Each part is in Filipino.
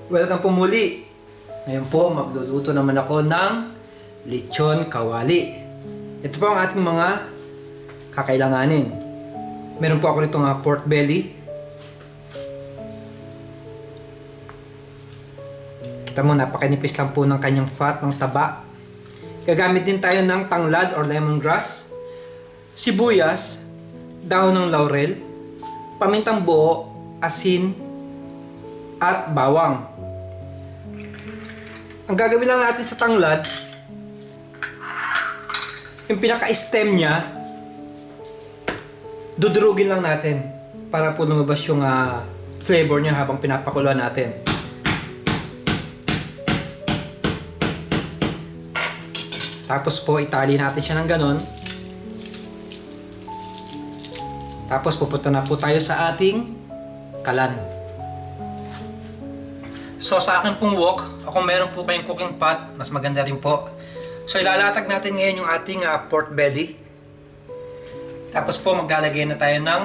Welcome po muli. Ngayon po, magluluto naman ako ng lechon kawali. Ito po ang ating mga kakailanganin. Meron po ako nito nga pork belly. Kita mo, napakanipis lang po ng kanyang fat, ng taba. Gagamit din tayo ng tanglad or lemongrass, sibuyas, dahon ng laurel, pamintang buo, asin, at bawang. Ang gagawin lang natin sa tanglad, yung pinaka-stem niya, dudurugin lang natin para po lumabas yung flavor niya habang pinapakuluan natin. Tapos po, itali natin siya ng ganon. Tapos pupunta na po tayo sa ating kalan. So sa akin pong wok, kung meron po kayong cooking pot, mas maganda rin po. So ilalatag natin ngayon yung ating pork belly. Tapos po maglalagay na tayo ng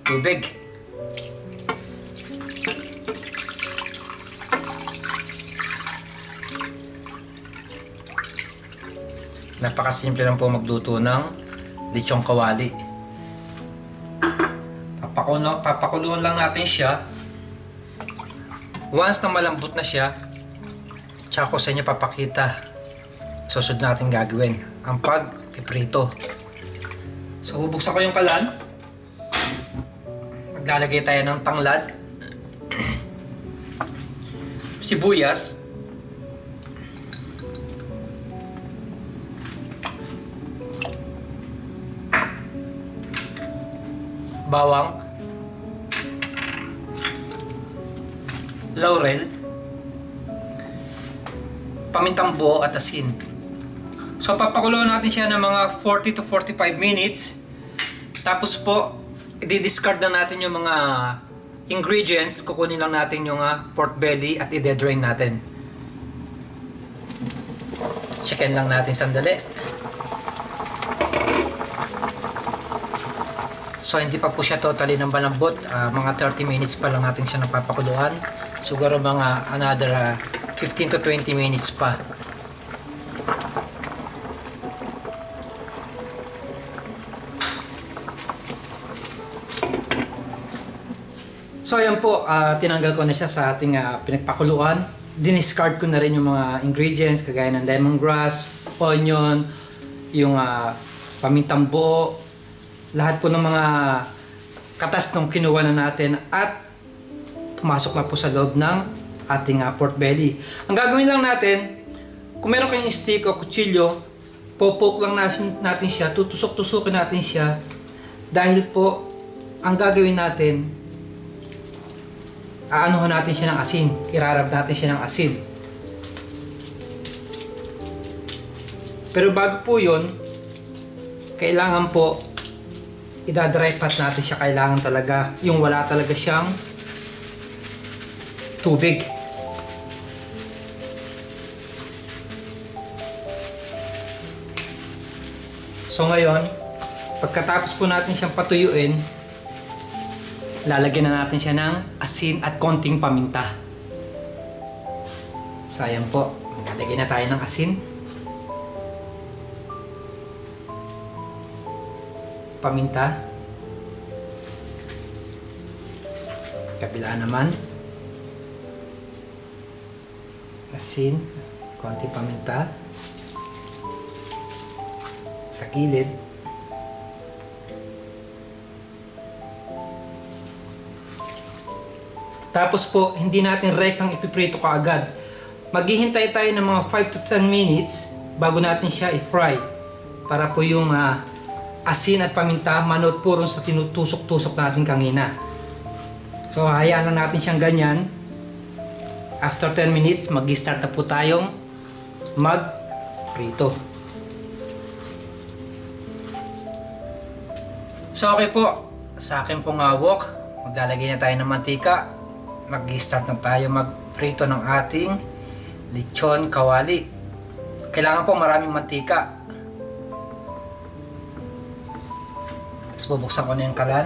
tubig. Napakasimple lang po magluto ng lechong kawali. Papakuluan lang natin siya. Once na malambot na siya, tsaka ko sa inyo papakita susunod natin gagawin ang pagpiprito. So bubuksan ko yung kalan. Maglalagay tayo ng tanglad, sibuyas, bawang, laurel, pamintang buo at asin. So papakuluan natin siya ng mga 40 to 45 minutes. Tapos po, i-discard na natin yung mga ingredients. Kukunin lang natin yung pork belly at i-dedrain natin. Chicken lang natin sandali. So hindi pa po siya totally ng malambot. Mga 30 minutes pa lang natin siya napapakuluan. Siguro mga another 15 to 20 minutes pa. So ayan po, tinanggal ko na siya sa ating pinagpakuluan. Diniscard ko na rin yung mga ingredients kagaya ng lemongrass, onion, yung pamintang buo, lahat po ng mga katas nung kinuha na natin at pumasok na po sa loob ng ating pork belly. Ang gagawin lang natin, kung meron kayong stick o kutsilyo, popoke lang natin siya, tutusok-tusukin natin siya dahil po ang gagawin natin, aanuhan natin siya ng asin, irarab natin siya ng asin. Pero bago po yun, kailangan po idadry pat natin siya. Kailangan talaga yung wala talaga siyang tubig. So ngayon, pagkatapos po natin siyang patuyuin, lalagyan na natin siya ng asin at konting paminta. So ayan po, lalagyan na tayo ng asin, paminta, kabila naman, asin, konting paminta, sa gilid, tapos po hindi natin rektang ipiprito kaagad. Maghihintay tayo ng mga 5 to 10 minutes bago natin siya i-fry para po yung asin at paminta manot po ron sa tinutusok-tusok natin kanina. So hayaan lang natin siyang ganyan. After 10 minutes, mag-start na po tayong mag-prito. So okay po, sa akin pong wok, maglalagay na tayo ng mantika. Mag-start na tayo mag-prito ng ating lechon kawali. Kailangan po maraming mantika. Tapos bubuksan ko na yung kalan.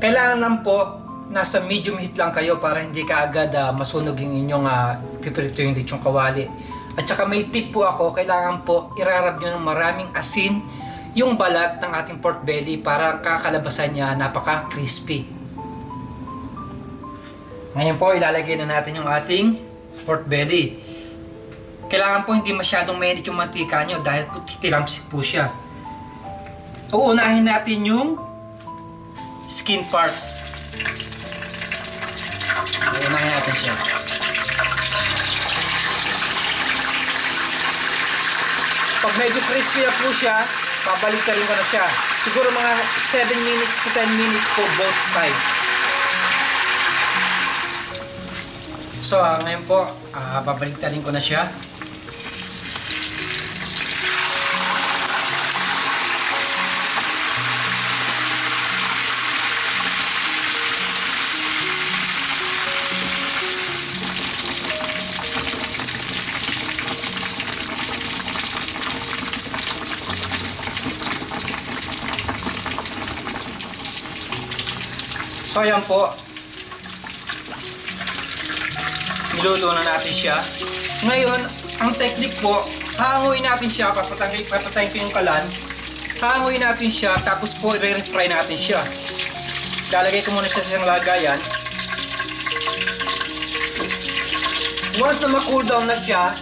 Kailangan lang po nasa medium heat lang kayo para hindi kaagad masunog yung inyong pipirito yung lechong kawali. At saka may tip po ako, kailangan po irarab nyo ng maraming asin yung balat ng ating pork belly para kakalabasan niya napaka-crispy. Ngayon po, ilalagay na natin yung ating pork belly. Kailangan po hindi masyadong mainit yung mantika nyo dahil po titilamsik po siya. Uunahin natin yung skin part. Uunahin natin siya. Pag medyo crispy na po siya, babalik-tarin ko na siya. Siguro mga 7 minutes to 10 minutes po both sides. So, ngayon po, babalik-tarin ko na siya. So, ayan po. Niluto na natin siya. Ngayon, ang technique po, hahanguin natin siya, papatayin ko yung kalan. Hahanguin natin siya, tapos po i-refry natin siya. Lalagay ko muna siya sa isang lagayan. Once na ma-cool down na siya,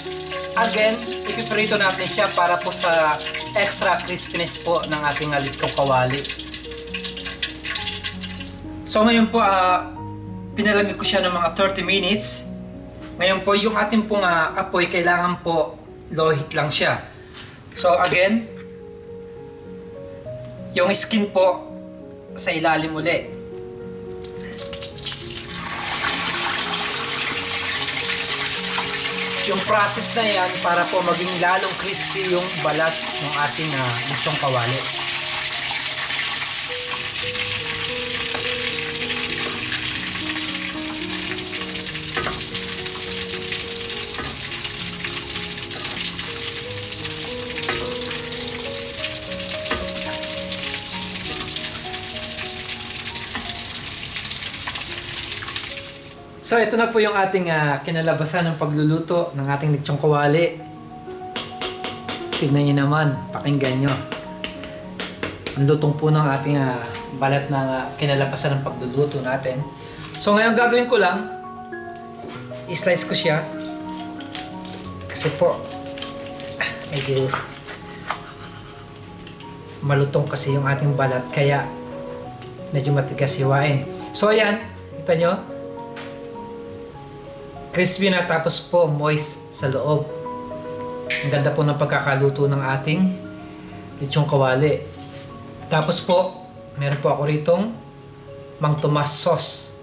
again, ipiprito natin siya para po sa extra crispiness po ng ating lechong kawali. So ngayon po, pinalamig ko siya ng mga 30 minutes. Ngayon po, yung ating pong apoy, kailangan po low heat lang siya. So again, yung skin po sa ilalim uli. Yung process na yan para po maging lalong crispy yung balat ng ating lechong kawali. So ito na po yung ating kinalabasan ng pagluluto ng ating lechong kawali. Tignan nyo naman, pakinggan nyo. Ang lutong po ng ating balat na kinalabasan ng pagluluto natin. So ngayon gagawin ko lang, i-slice ko siya. Kasi po, medyo malutong kasi yung ating balat, kaya medyo matigas hiwain. So ayan, kita nyo. Crispy na, tapos po moist sa loob. Ang ganda po ng pagkakaluto ng ating lechong kawali. Tapos po, meron po ako ritong Mang Tomas sauce.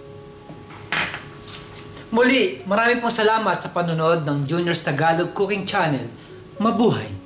Muli, maraming pong salamat sa panonood ng Junior's Tagalog Cooking Channel. Mabuhay!